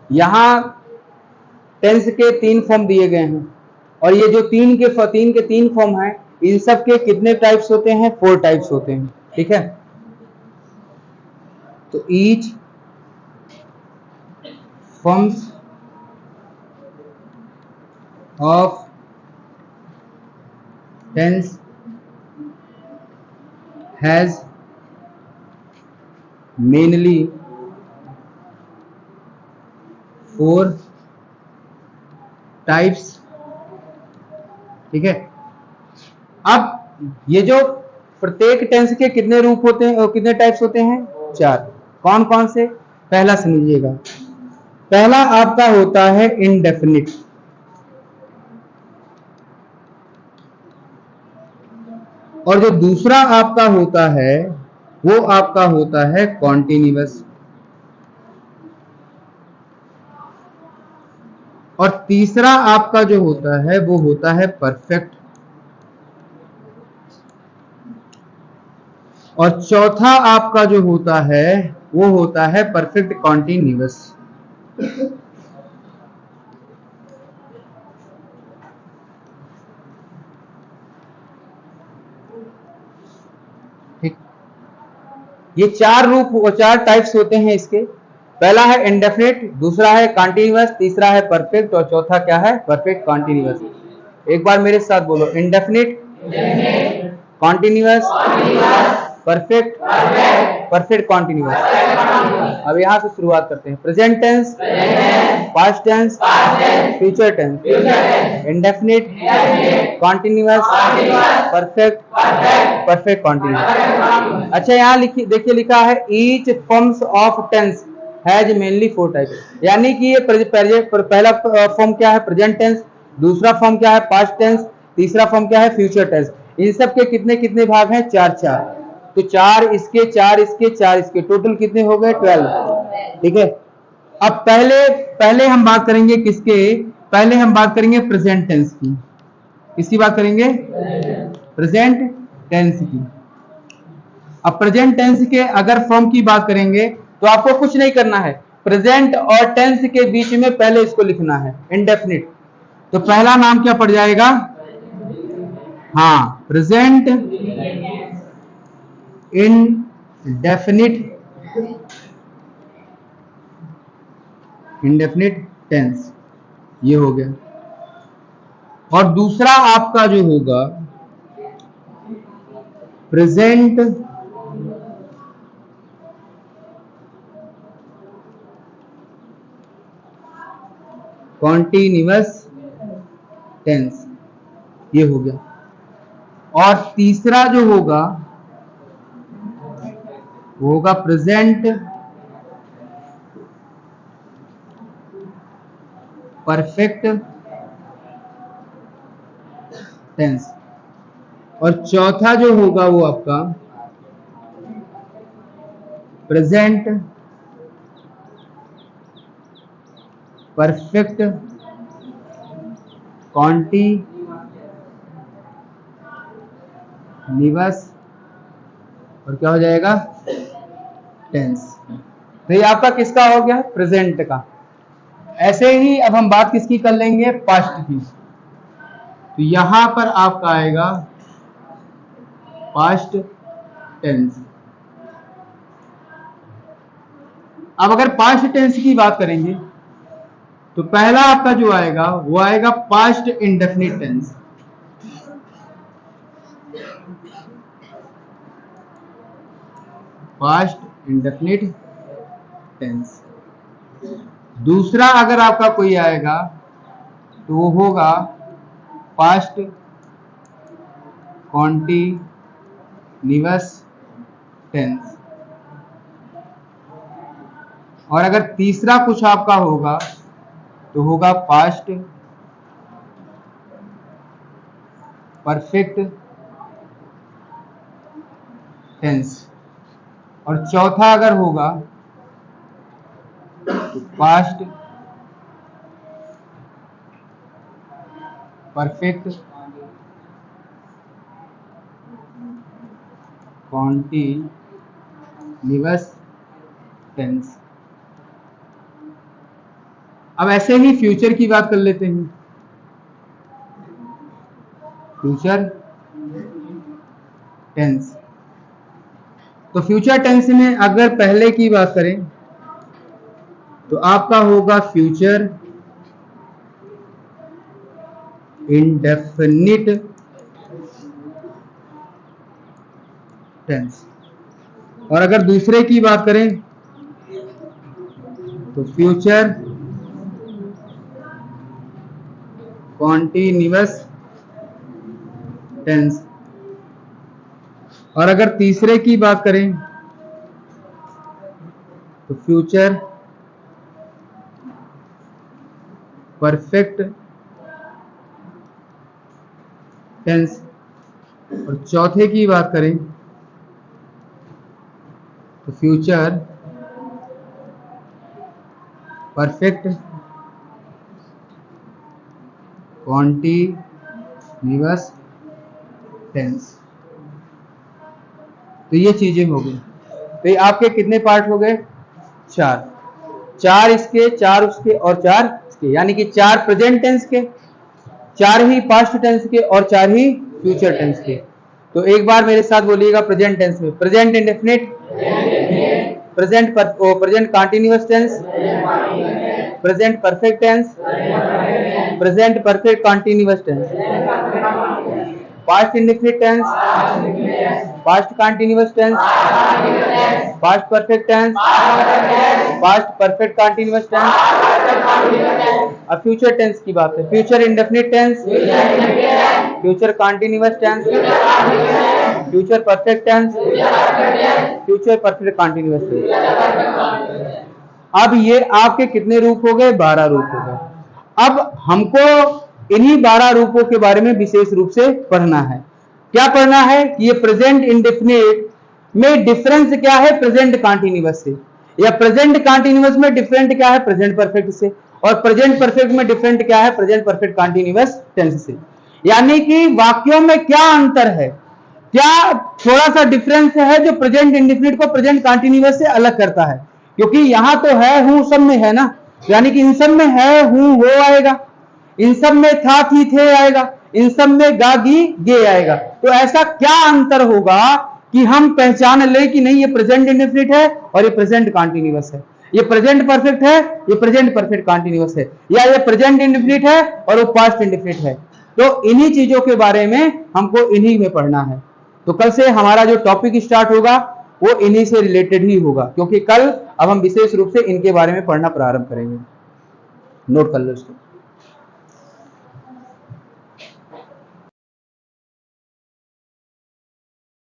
यहाँ टेंस के 3 फॉर्म दिए गए हैं और ये जो तीन के तीन फॉर्म हैं, इन सब के कितने टाइप्स होते हैं? 4 टाइप्स होते हैं। ठीक है, तो each forms of tense has mainly 4 types. ठीक है, अब ये जो प्रत्येक टेंस के कितने रूप होते हैं और कितने टाइप्स होते हैं? 4। कौन कौन से? पहला समझिएगा, पहला आपका होता है इंडेफिनिट, और जो दूसरा आपका होता है वो आपका होता है कॉन्टिन्यूअस, और तीसरा आपका जो होता है वो होता है परफेक्ट, और चौथा आपका जो होता है वो होता है परफेक्ट कॉन्टिन्यूअस। ठीक, ये 4 रूप और 4 टाइप्स होते हैं इसके। पहला है इंडेफिनिट, दूसरा है कॉन्टिन्यूअस, तीसरा है परफेक्ट और चौथा क्या है? Perfect continuous. एक बार मेरे साथ बोलो, indefinite, continuous, perfect, perfect continuous. अब यहां से शुरुआत करते हैं। Present tense, past tense, future tense, indefinite, continuous, perfect, perfect continuous. अच्छा, यहाँ देखिए लिखा है each forms of tense has mainly 4 types, यानी कि ये पहला फॉर्म क्या है? प्रेजेंट टेंस, दूसरा फॉर्म क्या है? पास्ट टेंस, तीसरा फॉर्म क्या है? Future tense. इन सब के कितने कितने भाग हैं? 4 4। तो 4 इसके, 4 इसके, 4 इसके, टोटल कितने हो गए? 12। ठीक है, अब पहले पहले हम बात करेंगे किसके? पहले हम बात करेंगे प्रेजेंट टेंस की। किसकी बात करेंगे? प्रेजेंट टेंस की। अब प्रेजेंट टेंस के अगर फॉर्म की बात करेंगे तो आपको कुछ नहीं करना है, प्रेजेंट और टेंस के बीच में पहले इसको लिखना है इंडेफिनिट। तो पहला नाम क्या पड़ जाएगा? हाँ, प्रेजेंट इंडेफिनिट, इंडेफिनिट टेंस, ये हो गया। और दूसरा आपका जो होगा प्रेजेंट कॉन्टिन्यूअस टेंस, ये हो गया। और तीसरा जो होगा वो होगा प्रेजेंट परफेक्ट टेंस, और चौथा जो होगा वो आपका प्रेजेंट परफेक्ट कॉन्टिन्यूअस, और क्या हो जाएगा? टेंस। तो ये आपका किसका हो गया? प्रेजेंट का। ऐसे ही अब हम बात किसकी कर लेंगे? पास्ट की। तो यहां पर आपका आएगा पास्ट टेंस। अब अगर पास्ट टेंस की बात करेंगे तो पहला आपका जो आएगा वो आएगा past indefinite tense. Past indefinite tense. दूसरा अगर आपका कोई आएगा तो वो होगा पास्ट कॉन्टिन्यूअस टेंस। और अगर तीसरा कुछ आपका होगा तो होगा पास्ट परफेक्ट टेंस। और चौथा अगर होगा तो पास्ट परफेक्ट कॉन्टिन्यूअस टेंस। अब ऐसे ही फ्यूचर की बात कर लेते हैं। फ्यूचर टेंस, तो फ्यूचर टेंस में अगर पहले की बात करें तो आपका होगा फ्यूचर इंडेफिनिट टेंस, और अगर दूसरे की बात करें तो फ्यूचर कॉन्टिन्यूअस टेंस, और अगर तीसरे की बात करें तो फ्यूचर परफेक्ट टेंस, और चौथे की बात करें तो फ्यूचर परफेक्ट कॉन्टिन्यूअस टेंस। तो ये चीजें हो गई। तो ये आपके कितने पार्ट हो गए? 4, 4 इसके, 4 उसके और 4 इसके, यानी कि 4 प्रेजेंट टेंस के, 4 ही पास्ट टेंस के और 4 ही फ्यूचर टेंस के। तो एक बार मेरे साथ बोलिएगा प्रेजेंट टेंस में, present indefinite, present continuous tense, present perfect tense, present perfect continuous tense, past indefinite tense, past continuous tense, past perfect tense, past perfect continuous tense. अब फ्यूचर टेंस की बात है, future indefinite tense, future continuous tense, future perfect tense, future perfect continuous tense. अब ये आपके कितने रूप हो गए? 12 रूप हो गए। अब हमको इन्हीं 12 रूपों के बारे में विशेष रूप से पढ़ना है। क्या पढ़ना है कि ये प्रेजेंट इंडेफिनिट में डिफरेंस क्या है प्रेजेंट कंटीन्यूअस से, या प्रेजेंट कंटीन्यूअस में डिफरेंट क्या है प्रेजेंट परफेक्ट से, और प्रेजेंट परफेक्ट में डिफरेंट क्या है प्रेजेंट परफेक्ट कंटीन्यूअस टेंस से। यानी कि वाक्यों में क्या अंतर है, क्या थोड़ा सा डिफरेंस है जो प्रेजेंट इंडेफिनिट को प्रेजेंट कंटीन्यूअस से अलग करता है। क्योंकि यहां तो है हूं सब में है ना, यानी कि इन सब में है हूं वो आएगा, इन सब में था थी थे आएगा, इन सब में गा गी गे आएगा। तो ऐसा क्या अंतर होगा कि हम पहचान ले कि नहीं ये प्रेजेंट इंडेफिनिट है और ये प्रेजेंट कंटीन्यूअस है, ये प्रेजेंट परफेक्ट है, ये प्रेजेंट परफेक्ट कंटीन्यूअस है, या ये प्रेजेंट इंडेफिनिट है और वो पास्ट इंडेफिनिट है। तो इन्हीं चीजों के बारे में हमको इन्हीं में पढ़ना है। तो कल से हमारा जो टॉपिक स्टार्ट होगा वो इन्हीं से रिलेटेड ही होगा, क्योंकि कल अब हम विशेष रूप से इनके बारे में पढ़ना प्रारंभ करेंगे। नोट कर लो इसको।